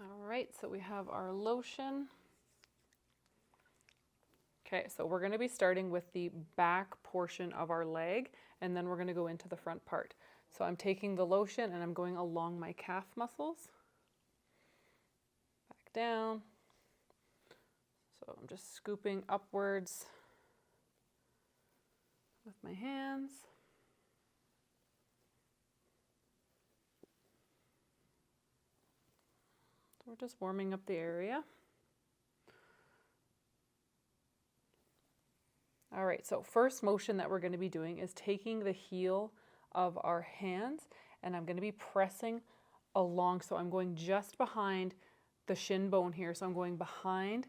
All right, so we have our lotion. Okay, so we're going to be starting with the back portion of our leg, and then we're going to go into the front part. So I'm taking the lotion and I'm going along my calf muscles. Back down. So I'm just scooping upwards with my hands. So we're just warming up the area. All right, so first motion that we're going to be doing is taking the heel of our hands, and I'm going to be pressing along. So I'm going just behind the shin bone here. So I'm going behind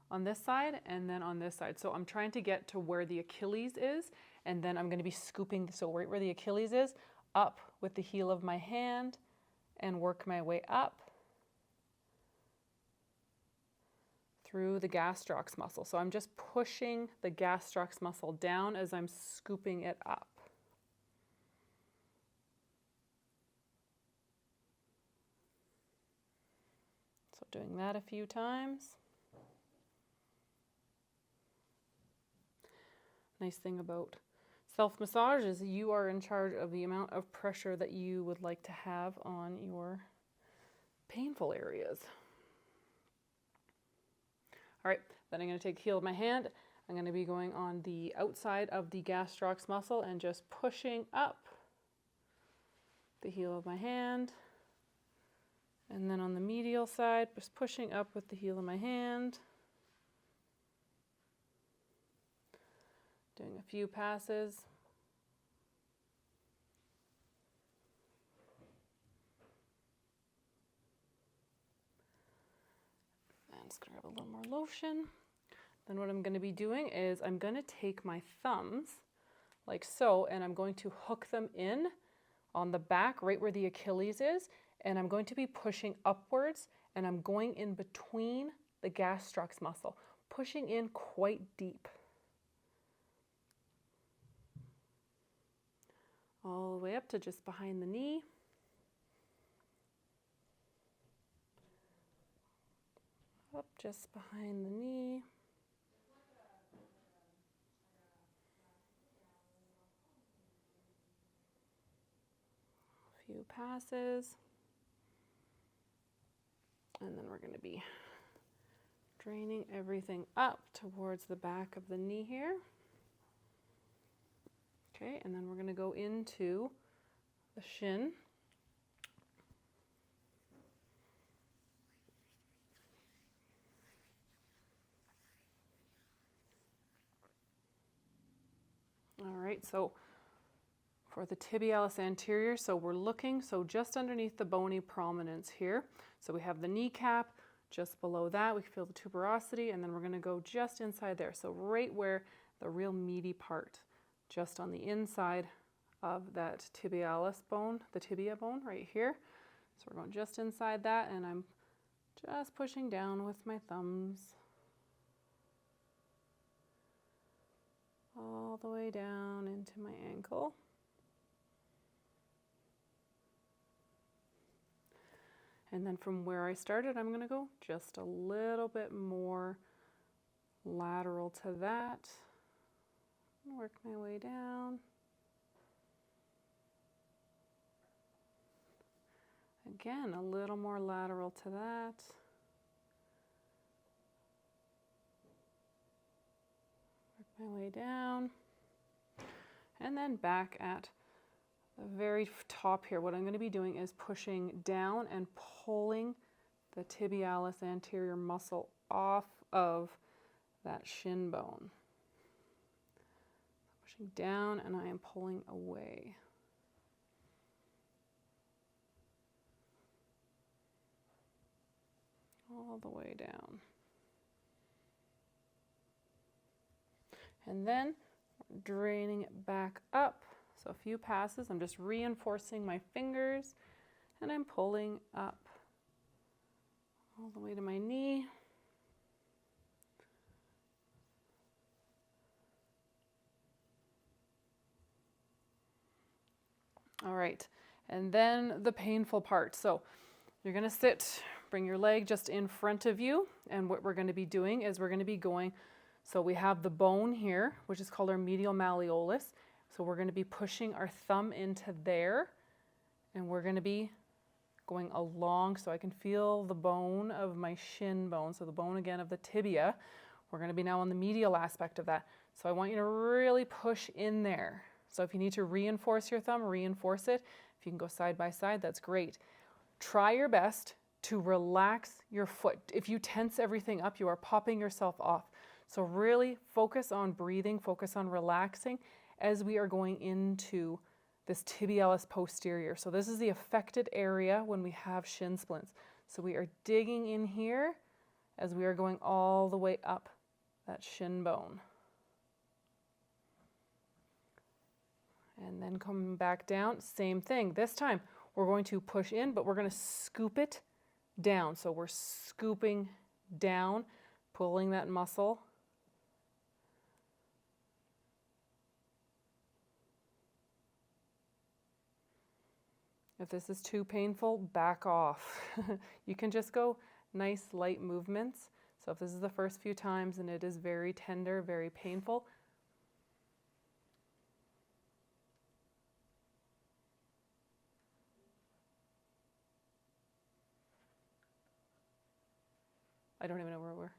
on this side and then on this side. So I'm trying to get to where the Achilles is, and then I'm going to be scooping, so right where the Achilles is, up with the heel of my hand and work my way up through the gastroc muscle. So I'm just pushing the gastroc muscle down as I'm scooping it up. So doing that a few times. Nice thing about self-massage is you are in charge of the amount of pressure that you would like to have on your painful areas. All right, then I'm going to take the heel of my hand. I'm going to be going on the outside of the gastroc muscle and just pushing up the heel of my hand. And then on the medial side, just pushing up with the heel of my hand. Doing a few passes. I'm just going to grab a little more lotion. Then what I'm going to be doing is I'm going to take my thumbs like so, and I'm going to hook them in on the back right where the Achilles is, and I'm going to be pushing upwards, and I'm going in between the gastroc muscle, pushing in quite deep. All the way up to just behind the knee. Up just behind the knee. A few passes. And then we're going to be draining everything up towards the back of the knee here. Okay, and then we're going to go into the shin. All right, so for the tibialis anterior, so we're looking, so just underneath the bony prominence here. So we have the kneecap, just below that we feel the tuberosity, and then we're going to go just inside there. So right where the real meaty part, just on the inside of that tibialis bone, the tibia bone right here. So we're going just inside that, and I'm just pushing down with my thumbs. All the way down into my ankle. And then from where I started, I'm going to go just a little bit more lateral to that. Work my way down. Again, a little more lateral to that. My way down, and then back at the very top here. What I'm going to be doing is pushing down and pulling the tibialis anterior muscle off of that shin bone. Pushing down, and I am pulling away. All the way down. And then draining it back up. So a few passes, I'm just reinforcing my fingers, and I'm pulling up all the way to my knee. All right, and then the painful part. So You're going to sit, bring your leg just in front of you, and what we're going to be doing is we're going to be going, so we have the bone here, which is called our medial malleolus. So we're going to be pushing our thumb into there, and we're going to be going along, so I can feel the bone of my shin bone, so the bone again of the tibia. We're going to be now on the medial aspect of that. So I want you to really push in there. So if you need to reinforce your thumb, reinforce it. If you can go side by side, that's great. Try your best to relax your foot. If you tense everything up, you are popping yourself off. So really focus on breathing, focus on relaxing as we are going into this tibialis posterior. So this is the affected area when we have shin splints. So we are digging in here as we are going all the way up that shin bone. And then coming back down, same thing. This time we're going to push in, but we're going to scoop it down. So we're scooping down, pulling that muscle. If this is too painful, back off. You can just go nice light movements. So if this is the first few times and it is very tender, very painful, I don't even know where we're.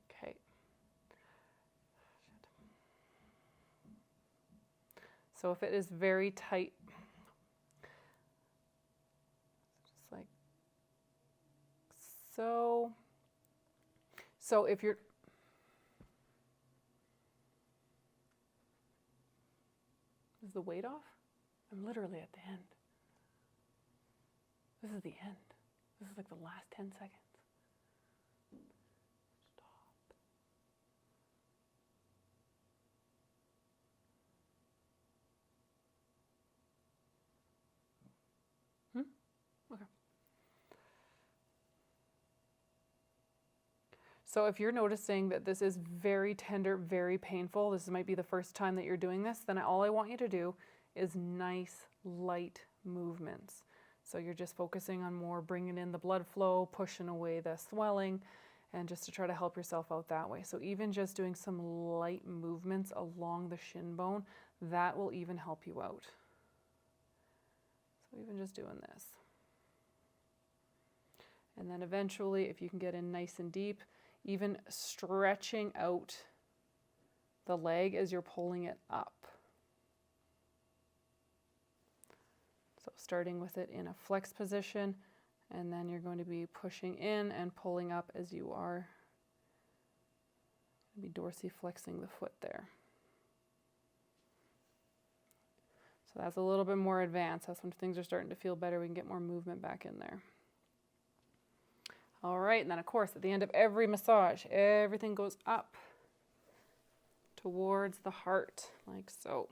Okay. So if it is very tight, just like so. So if you're, is the weight off? I'm literally at the end. This is the end. This is like the last 10 seconds. Stop. Okay. So if you're noticing that this is very tender, very painful, this might be the first time that you're doing this, then all I want you to do is nice, light movements. So you're just focusing on more bringing in the blood flow, pushing away the swelling, and just to try to help yourself out that way. So even just doing some light movements along the shin bone, that will even help you out. So even just doing this. And then eventually, if you can get in nice and deep, even stretching out the leg as you're pulling it up. So starting with it in a flex position, and then you're going to be pushing in and pulling up as you are be dorsiflexing the foot there. So that's a little bit more advanced. That's when things are starting to feel better. We can get more movement back in there. All right, and then of course at the end of every massage, everything goes up towards the heart, like so.